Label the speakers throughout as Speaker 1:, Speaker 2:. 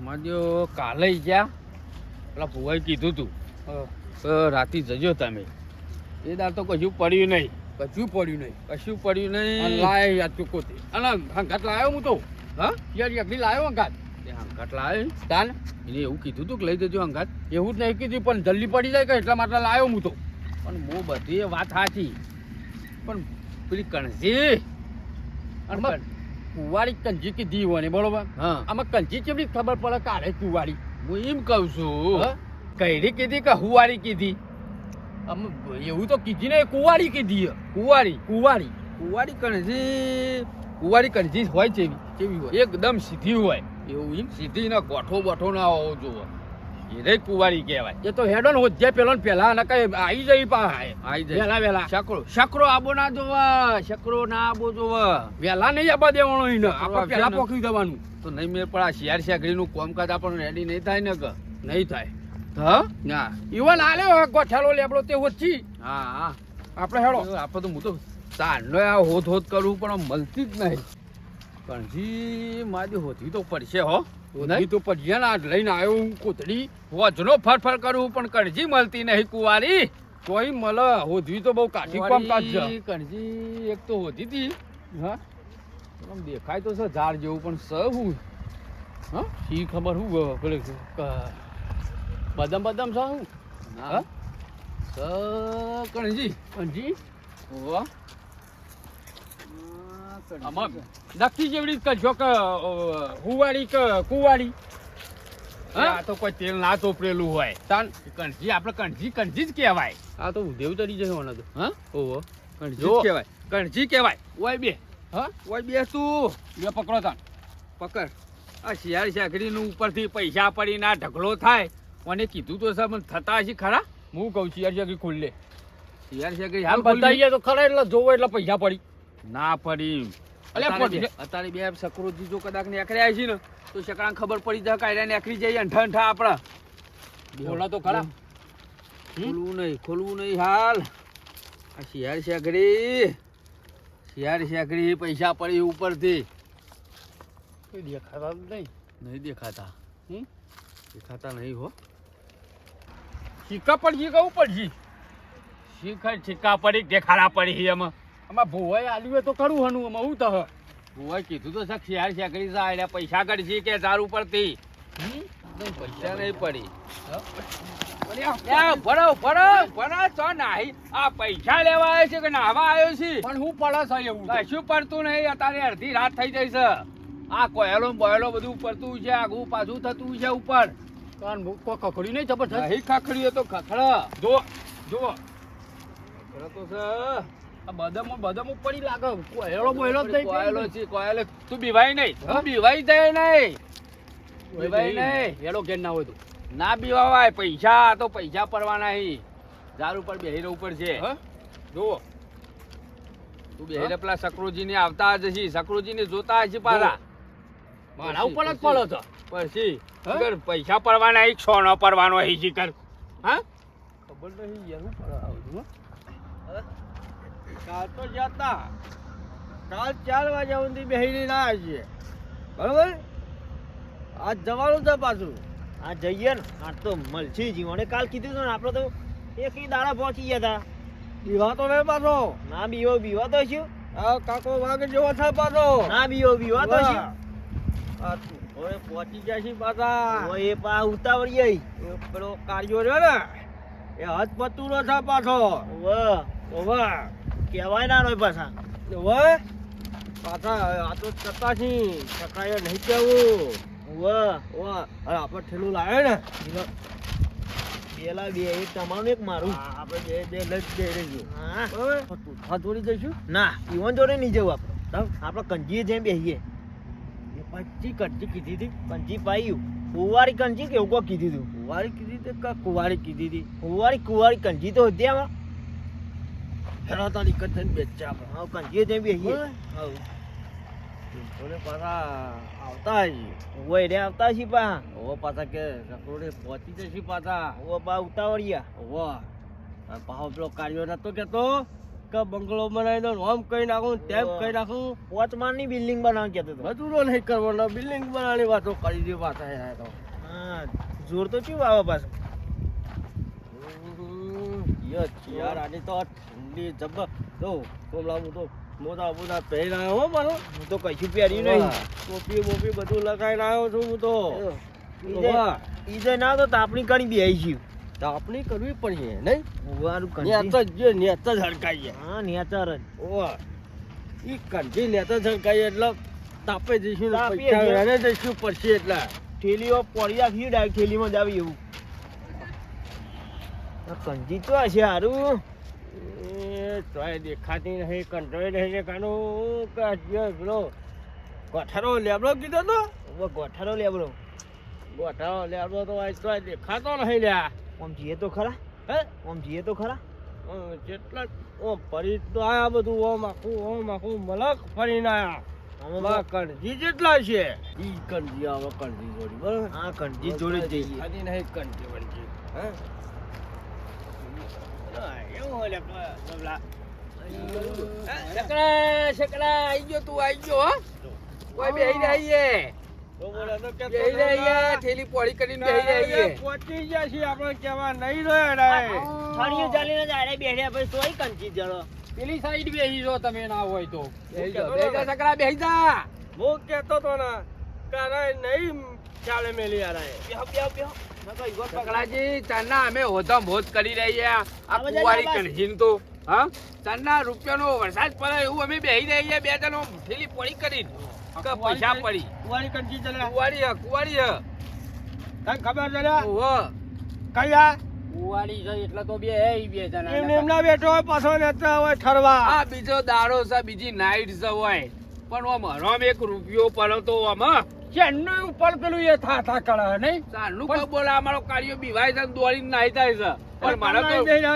Speaker 1: માજો કાલે ગયા પેલા ભુવાએ કીધું તું રાતે જજો તમે. એ દાર તો કશું પડ્યું નહીં.
Speaker 2: કશું પડ્યું નહીં.
Speaker 1: કશું પડ્યું નહીં.
Speaker 2: લાય યાદ ચૂકોતી અને હંગાત લાવ્યો હું તો.
Speaker 1: હા
Speaker 2: યાર એકલી લાવ્યો હંગાત.
Speaker 1: એ હંગાટ લાવે
Speaker 2: તાન
Speaker 1: એને એવું કીધું તું કે લઈ જજો હંગાટ.
Speaker 2: એવું જ નહીં કીધું પણ જલ્દી પડી જાય કે એટલા માટે લાવ્યો હું તો.
Speaker 1: પણ હું બધી એ વાત સાચી પણ પેલી કણસી
Speaker 2: અને કુંવારી કંજી કીધી હોય ને બરોબર.
Speaker 1: હા
Speaker 2: આમાં કંજી કેવી ખબર પડે કાઢે કુંવારી.
Speaker 1: હું એમ કહું છું
Speaker 2: હા? કઈડી કીધી કે હુવારી કીધી? આમ એવું તો કીધી ને કુંવારી કીધી.
Speaker 1: કુંવારી
Speaker 2: કુંવારી
Speaker 1: કુંવારી કણસી હોય છે એવી.
Speaker 2: કેવી હોય?
Speaker 1: એકદમ સીધી હોય.
Speaker 2: એવું એમ?
Speaker 1: સીધી ના ગોઠો બોઠો ના હોવો જોવો. એ કુંવારી કહેવાય.
Speaker 2: એ તો હેડો ને હોજ્યા પેલો ને પેલા અને કઈ આવી જઈ પા
Speaker 1: આઈ જાય
Speaker 2: વેલા વેલા.
Speaker 1: શકરો આબો ના જોવા. શકરો ના આબો જોવા.
Speaker 2: વેલા નહીં આબા દેવાનો એને. આપણે
Speaker 1: આપડે
Speaker 2: પેલા
Speaker 1: ને.
Speaker 2: પોખી દેવાનું.
Speaker 1: તો નહીં મેં પણ આ શિયાર શાકરીનું કામકાજ આપણને રેડી નહીં થાય ને કે.
Speaker 2: નહીં થાય.
Speaker 1: હા ના
Speaker 2: ઈવન આલ્યો ગોઠાલો લેબડો તે હોચી.
Speaker 1: હા હા
Speaker 2: આપણે હેડો.
Speaker 1: આપણે તો હું તો ચાંદનો આ હોત કરું પણ મળતી જ નહીં. કણજી મારી હોતી તો પડશે હો.
Speaker 2: ઈ તો પછી ના લઈને આવ્યો હું કોથળી.
Speaker 1: વજનો ફરફર કરું પણ કણજી મળતી નહીં કુંવારી.
Speaker 2: તોય મળે હોધવી તો બહુ કાઠી કામ કાજ છે.
Speaker 1: કણજી એક તો હોતી હતી.
Speaker 2: હા
Speaker 1: આમ દેખાય તો છે ઝાડ જેવું પણ સ હું
Speaker 2: હા શી ખબર હું પેલે બદામ બદામ છે હું.
Speaker 1: હા સ કણજી
Speaker 2: અંજી
Speaker 1: ઓવા
Speaker 2: આમાં નક્કી જેવડી જ કરશો કે હુવાડી કે કુવાડી.
Speaker 1: આ તો કોઈ તેલ ના ચોપડેલું હોય.
Speaker 2: તાન
Speaker 1: કણજી આપણે કણજી જ કહેવાય.
Speaker 2: આ તો દેવ તરી જશે ઓના તો.
Speaker 1: હા
Speaker 2: ઓહો
Speaker 1: કણજી
Speaker 2: જો.
Speaker 1: જ કહેવાય. કણજી કહેવાય. ઓય બે
Speaker 2: હા
Speaker 1: ઓય બે તું
Speaker 2: બે પકડો તાન.
Speaker 1: પકડ. આ શિયાળ શાકરીનું ઉપરથી પૈસા પડીને આ ઢગલો થાય. મને કીધું તો સર થતા હશે ખરા.
Speaker 2: હું કહું છું યાર કે ખુલ્લે
Speaker 1: શિયાળ શાકરી
Speaker 2: હાલ
Speaker 1: હાલ
Speaker 2: બતાવીએ તો ખરા એટલે જોવો એટલે પૈસા પડી.
Speaker 1: ના પડી.
Speaker 2: અલ્યા
Speaker 1: અત્યારે
Speaker 2: પડી.
Speaker 1: બે- અત્યારે બે સકરોજી જો કદાચ નેકળ્યા છે ને તો શકરાને ખબર પડી જાય કાયડા નેકળી જાય અંઠા અંઠા આપણા.
Speaker 2: બોલા તો ખરા.
Speaker 1: ખોલવું નહીં હાલ. આ શિયાળ શાકરી પૈસા પડી ઉપરથી.
Speaker 2: કોઈ દેખાતા જ નહીં.
Speaker 1: નહીં દેખાતા.
Speaker 2: હમ?
Speaker 1: દેખાતા નહીં હો.
Speaker 2: સિક્કા પડશે કે ઉપર છે?
Speaker 1: શીખર છીકા પડી દેખાડા પડી એમાં.
Speaker 2: આમાં ભોવાઈ આલ્યું તો ખરું હનું આમાં હું તો
Speaker 1: હું કીધું તો શક શિયાળ શાકરી જાય પૈસા કાઢી કે તાર ઉપરથી. પૈસા નહીં પડી. તો નાહી આ પૈસા લેવા આવ્યો છે કે નાહવા આવ્યો છે.
Speaker 2: પણ હું પડે છે એવું તો.
Speaker 1: કશું પડતું નહીં. અત્યારે અડધી રાત થઈ જાય છે. આ કોયલો બોયલો બધું પડતું છે. આગું પાછું થતું છે ઉપર.
Speaker 2: કાન કોઈ કકડી નહીં જબરજસ્ત.
Speaker 1: નહીં ખખડ્યો તો ખખડ.
Speaker 2: જો જો
Speaker 1: ખખડ તો છે.
Speaker 2: આ બદામો પડી લાગે. કોયલો બોયલો જ નહીં.
Speaker 1: કોયલો છે કોયલો. તું બીવાય નહીં.
Speaker 2: હા?
Speaker 1: તું બીવાઈ જાય નહીં. બીવાય નહીં.
Speaker 2: હેડો ઘેર ના હોય તો.
Speaker 1: ના બીવાવાય. પૈસા તો પૈસા પડવાના નહીં. ઝાડ ઉપર બેહીને ઉપર છે.
Speaker 2: હા જુઓ
Speaker 1: તું બેહીને પેલા સકરુજીને આવતા જ છે. સકરુજીને જોતા હશે પાછા.
Speaker 2: મારા ઉપર જ પડે છે.
Speaker 1: પછી
Speaker 2: હા?
Speaker 1: શિખર પૈસા પડવાના એક સોનો પડવાનો હે શિખર. હા
Speaker 2: ખબર નહીં યાર હું પડે આવું
Speaker 3: કાલ તો જતા કાલ 4 વાગ્યા સુધી બેહીને ના આવીએ બરોબર. આજ જવાનું છે પાછું. આ જઈએ ને આ તો મળશે જીવને કાલ કીધું હતું ને આપણે તો એક દાડા પહોંચી ગયા હતા. બીવા તો નહીં પાછો. ના બીવા તો શું. આ કાકો વાગે જેવો થાય પાછો. ના બીવા તો શું. આ તું હવે પહોંચી જાય છે પાછા. એ પા ઉતાવળી આવી. એ પેલો કાર્યો રહ્યો ને એ હાથ પતુરો છે પાછો. ઓવા કહેવાય ના હોય પાછા. ઓવે પાછા આ તો ચતા છે ચકાય નહીં કેવું. ઓવે આપણે ઠેલું લાવ્યો ને પેલા બે એક તમારું એક મારું. આપણે બે લઈ જઈ રહીશું. હા બરાબર. તું હાથ જોડી જઈશું. ના ઈવન જોડે નહીં જવું આપણે. આપણે કંજીએ જઈને બેસીએ. એ પછી કંજી કીધી હતી. કંજી પાયું કુંવારી કંજી કે એવું કીધું હતું. કુંવારી કીધી હતી કે કુંવારી કીધી હતી. કુંવારી કંજી તો હતી આમાં. હેલો તો નિકટ થઈને બેચ્યા આપણે. હા કંજીએ જઈને બેસીએ. હા ઓલે પાછા આવતા હજી. ઓય રે આવતા હજી પા. ઓ પાછા કે સકરોડે પહોંચી જશે પાછા. ઓ પા ઉતાવળિયા. ઓ પાછો પેલો કાર્યો નતો કેતો કે બંગલો બનાવી દો આમ કઈ નાખું તેમ કઈ નાખું 5 માળની બિલ્ડિંગ બનાવ કેતો તો બધું તો નહીં કરવાનો બિલ્ડિંગ બનાવવાની વાતો કરી દે પાછા યાર તો હા જોર તો કેવું આવે પાછું યાર આજે તો ઠંડી જબર તો કોમલા હું તો મોટા મોટા પહેરી આવ્યો હો મારો હું તો કશું પહેર્યું નહીં ટોપી બોપી બધું લગાવીને આવ્યો છું હું તો ઈજે ના તો તાપણી કરી બે આવી છું તાપણી કરવી પડશે નહીં વારું નેત જ નેત જ હડકાઈએ હા નેતર જ ઓવા ઈ કંઠી નેત જ હડકાઈએ એટલે તાપે જઈશું ને પૈસા એને જઈશું પડશે એટલે થેલીઓ પડી રાખી ડાયરેક્ટ થેલીમાં જ આવી એવું કંઠી તો હશે હારું એ તોય દેખાતી નહીં કંટ્રોલ નહીં કાનું કે પેલો ગોઠારો લેબડો કીધો તો ગોઠારો લેબડો તો આજ તો દેખાતો નહીં લ્યા આમ જીએ તો ખરા હે આમ જીએ તો ખરા જેટલા ઓમ ફરી તો આયા બધું ઓમ આખું મલક ફરીને આયા કણજી જેટલા છે ઈ કણજી આવે કણજી જોડી બરોબર હા કણજી જોડે જ જઈએ ખાધી નહીં કણજી વણજી હે એવું હોય બબલા
Speaker 2: શકડા આઈ ગયો તું આઈ ગયો હો કોઈ બેહી રહીએ
Speaker 3: તો બોલે તો કે
Speaker 2: બેહી રહીએ થેલી પોળી કરીને બેહી રહીએ
Speaker 3: પહોંચી ગયા છીએ આપણે કેવા નહીં રહ્યો ડાય ફરીઓ ચાલીને જ આડે બેઠ્યા પછી તોય કંચી જરો
Speaker 2: પેલી સાઈડ બેહી જો તમે ના હોય તો બેહી જા શકડા બેહી જા
Speaker 3: હું કેતો તો ને કારે નહીં ચાલે મેલી આરાય બેહો
Speaker 2: શકડાજી ચાના અમે હોધમ હોધ કરી રહ્યા આ કુવારી કણજીન તો હા ચાના રૂપિયાનો વરસાદ પડે એવું અમે બેહી રહીએ બે જણો થેલી પોળી કરીને કે પૈસા પડી
Speaker 3: કુવારી કંચી ચલે
Speaker 2: કુવારી હ
Speaker 3: તને ખબર છે ને
Speaker 2: ઓહો
Speaker 3: કયા
Speaker 2: કુવારી છે એટલે તો બે જણા
Speaker 3: એમ એમના બેઠો હોય પાછો નેતા હોય ઠરવા
Speaker 2: આ બીજો દાડો છે બીજી નાઈટ છે હોય પણ ઓમ હરામ 1 રૂપિયો પડો તો આમાં ચેન્નઈ ઉપર પેલું એ થા કરે નહીં ચાલુ કો બોલા અમારો કાર્યો બીવાય છે દોડીને નાઈ જાય છે પણ મારા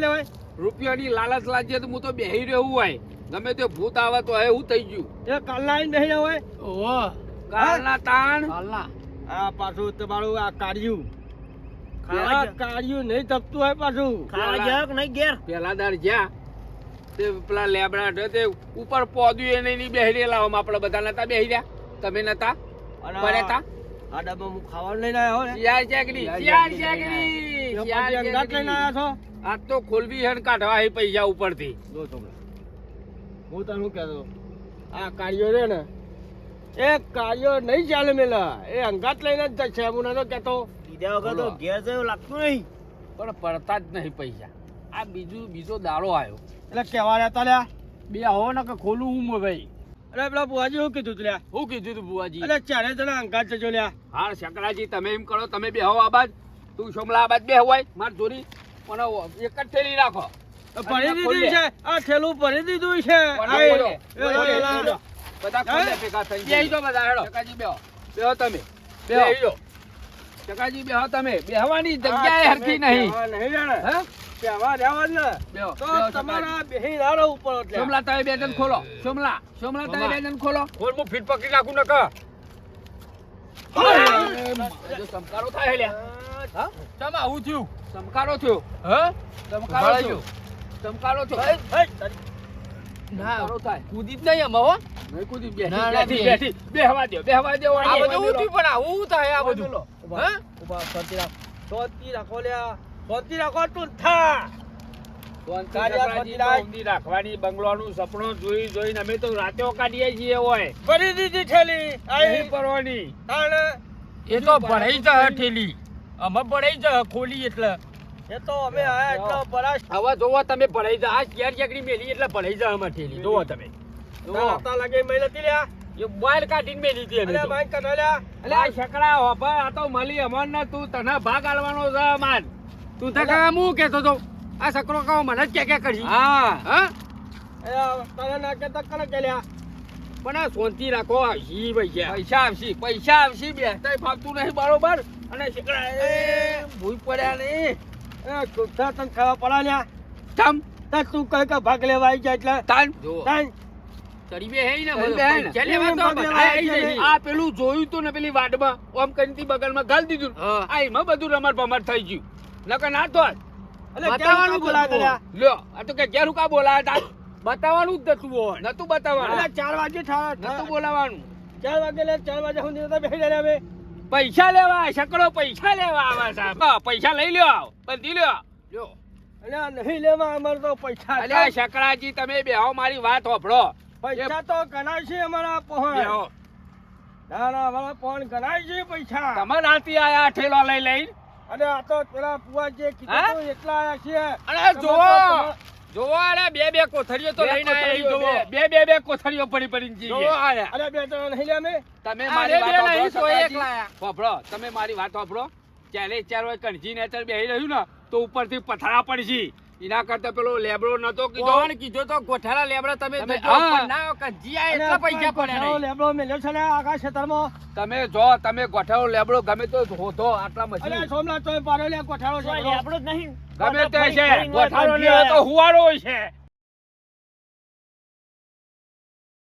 Speaker 2: તો રૂપિયાની લાલચ લાગી તો હું તો બેહી રહ્યો હોય ગમે તે ભૂત આવે તો હું થઈ ગયું
Speaker 3: એ કાલના નહીં હોય
Speaker 2: ઓહો કાલના તાણ કાલના
Speaker 3: આ પાછું તમારું આ કાર્યું કાર્યું નહીં તપતું હોય પાછું ખાવા જાક નહીં ઘેર
Speaker 2: પેલા દાડ જ્યાં તે પેલા લેબડા હતા તે ઉપર પોદ્યું એ નહીં બેહી રહેલા આપણે બધા નતા બેહી રહ્યા તમે નતા પડે તા
Speaker 3: આ ડબ્બા હું ખાવાનું લઈને આવ્યો ને
Speaker 2: શિયાળ ચેકડી
Speaker 3: લઈને આવ્યા છો
Speaker 2: આજ તો ખોલવી હન કાઢવા હે પૈસા ઉપરથી
Speaker 3: જો છોકરા હું તને શું કહેતો આ કાર્યો રે ને એ કાર્યો નહીં ચાલે મેલા એ અંગાત લઈને જ જશે હું નતો કહેતો કીધા વગર તો ઘેર જયો લાગતું નહીં
Speaker 2: પણ પડતા જ નહીં પૈસા આ બીજો દાડો આવ્યો
Speaker 3: એટલે કહેવા રહેતા લ્યા
Speaker 2: બે હો ને કે ખોલું હું ભાઈ
Speaker 3: અરે પેલા બુવાજી શું કીધું તું લ્યા
Speaker 2: શું કીધું તું બુવાજી
Speaker 3: અરે ચારે જણા અંગાત જજો લ્યા
Speaker 2: હા શકડાજી તમે એમ કરો તમે બે હો આબાદ તું સોમલા આબાદ બે હોય માર જોરી પણ એક જ થેલી રાખો
Speaker 3: ભરી દીધું છે આ થેલું ભરી દીધું છે
Speaker 2: બધા ખોલે ભેગા થઈ બેહી જો બધા હેડો ચકાજી બેહો તમે બેહી જો ચકાજી બેહો તમે બેહવાની જગ્યાએ હરખી નહીં
Speaker 3: નહીં જાણે હે બેહવા દેવા જ ને
Speaker 2: બેહો
Speaker 3: તો તમારા બેહી રાડો ઉપર એટલે
Speaker 2: સોમલા તમે બે જણ ખોલો સોમલા તમે બે જણ ખોલો
Speaker 3: ખોલ હું ફીટ પકડી નાખું ન કા
Speaker 2: જો સમકારો થાય લ્યા હા ચમ આવું થયું સમકારો થયો હા સમકારો થયો ના થાય કૂદી જ નહીં આમાં હો નહીં કૂદી બેઠી બેહવા દો આ બધું ઉઠી પણ આવું થાય આ બધું હા
Speaker 3: ઉભા શાંતિ રાખો લ્યા શાંતિ રાખો તું થા
Speaker 2: રાખવાની બંગલોનું સપનું જોઈને અમે તો રાતે કાઢીએ છીએ હોય
Speaker 3: ભરી દીધી થેલી
Speaker 2: આઈ પરવાની એ તો ભરાઈ જાય ઠેલી અમે ભરાઈ જાય ખોલી એટલે
Speaker 3: એ તો અમે આયા એટલો બરાશ
Speaker 2: હવે જોવો તમે ભરાઈ જાય આ ઘેર ચકડી મેલી એટલે ભરાઈ જાય અમાર ઠેલી જોવો તમે
Speaker 3: તાતા લાગે મેં નથી લ્યા
Speaker 2: એ બાર કાઢીને મેલી હતી અમે
Speaker 3: અરે ભાઈ કઢાલ્યા
Speaker 2: અલે આ શકડા હોપા આ તો મળી અમન ને તું તને ભાગ આલવાનો છે માન તું તો કા હું કેતો તો આ સકરો કહો મને જ કે કરી હા
Speaker 3: એ તારે ના કે તક કે લ્યા
Speaker 2: પણ આ શાંતિ રાખો આવશી પૈસા આવશી બેસતા ફાવતું નહીં બરોબર અને શકડા એ ભૂઈ પડ્યા નહીં
Speaker 3: એ કુઠા તને ખાવા પડા લ્યા
Speaker 2: તમ
Speaker 3: તા તું કઈ કે ભાગ લેવા આવી જાય એટલે
Speaker 2: તાન
Speaker 3: તાન
Speaker 2: તરી બે હે ને ચલે તો આ પેલું જોયું તો ને પેલી વાડમાં ઓમ કરીને બગલમાં ગાલ દીધું આ એમાં બધું રમત ભમત થઈ ગયું નકર ના તો
Speaker 3: એટલે કેવાનું બોલાવે લ્યા
Speaker 2: લ્યો આ તો કે ઘેર કા બોલાયા તા બતાવવાનું જ નતું હોય નતું બતાવવાનું
Speaker 3: અલા 4 વાગે
Speaker 2: નતું બોલાવાનું
Speaker 3: 4 વાગે લે 4 વાગ્યા સુધી નતા બેહી રહ્યા અમે.
Speaker 2: પૈસા લેવા શકડો પૈસા લેવા આવા સાહેબ હા, પૈસા લઈ લ્યો બંધી લ્યો લ્યો
Speaker 3: અલ્યા નહીં લેવા અમારે તો પૈસા
Speaker 2: અલ્યા શકડાજી તમે બેહો મારી વાત હોભળો
Speaker 3: પૈસા તો ગણાય છે અમારા પહોંચ.
Speaker 2: બેહો
Speaker 3: ના ના અમારા પહોંચ ગણાય છે પૈસા.
Speaker 2: તમે રાતી આયા ઠેલો લઈ લઈ
Speaker 3: અને આ તો પેલા પુઆ જે
Speaker 2: હા?
Speaker 3: કીધું હતું એટલા આયા છે.
Speaker 2: અરે
Speaker 3: તમે
Speaker 2: જોવો
Speaker 3: તો
Speaker 2: જોવો અરે બે કોથળીઓ તો
Speaker 3: બે
Speaker 2: લઈને આયા ઈ
Speaker 3: કોથળીઓ,
Speaker 2: જોવો બે કોથળીઓ પડી પડીને જઈએ
Speaker 3: જોવો આયા. અરે બે જણા નહીં લે અમે.
Speaker 2: તમે
Speaker 1: અરે
Speaker 2: મારી
Speaker 1: બે
Speaker 2: વાત
Speaker 1: નહીં, તો
Speaker 2: હોભળો
Speaker 1: એક લાયા.
Speaker 2: હોભળો તમે મારી વાત હોભળો ચાલે 4 વાગે કણજી નેચર બેહી રહ્યું ને તો ઉપરથી પથરા પડશે એના કરતા પેલો લેબડો નતો કીધો
Speaker 1: કોણ કીધો તો ગોઠાળા લેબડા તમે
Speaker 2: તમે-
Speaker 1: જજો,
Speaker 2: હા.
Speaker 1: પણ ના કજી આ
Speaker 3: અને
Speaker 1: એટલા પૈસા
Speaker 3: કોઈ
Speaker 1: પડ્યા
Speaker 3: ગોઠાળો
Speaker 1: નહીં.
Speaker 3: લેબડો મેલ્યો છે ને આખા ક્ષેત્રમાં.
Speaker 2: તમે જો તમે ગોઠાળો લેબડો ગમે તો ધોધો આટલા
Speaker 3: અરે
Speaker 2: મશીન
Speaker 3: સોમનાથ તો પાડો લે ગોઠાળો છે.
Speaker 2: ગમે તે છે ગોઠાળો ને તો હુવાડો છે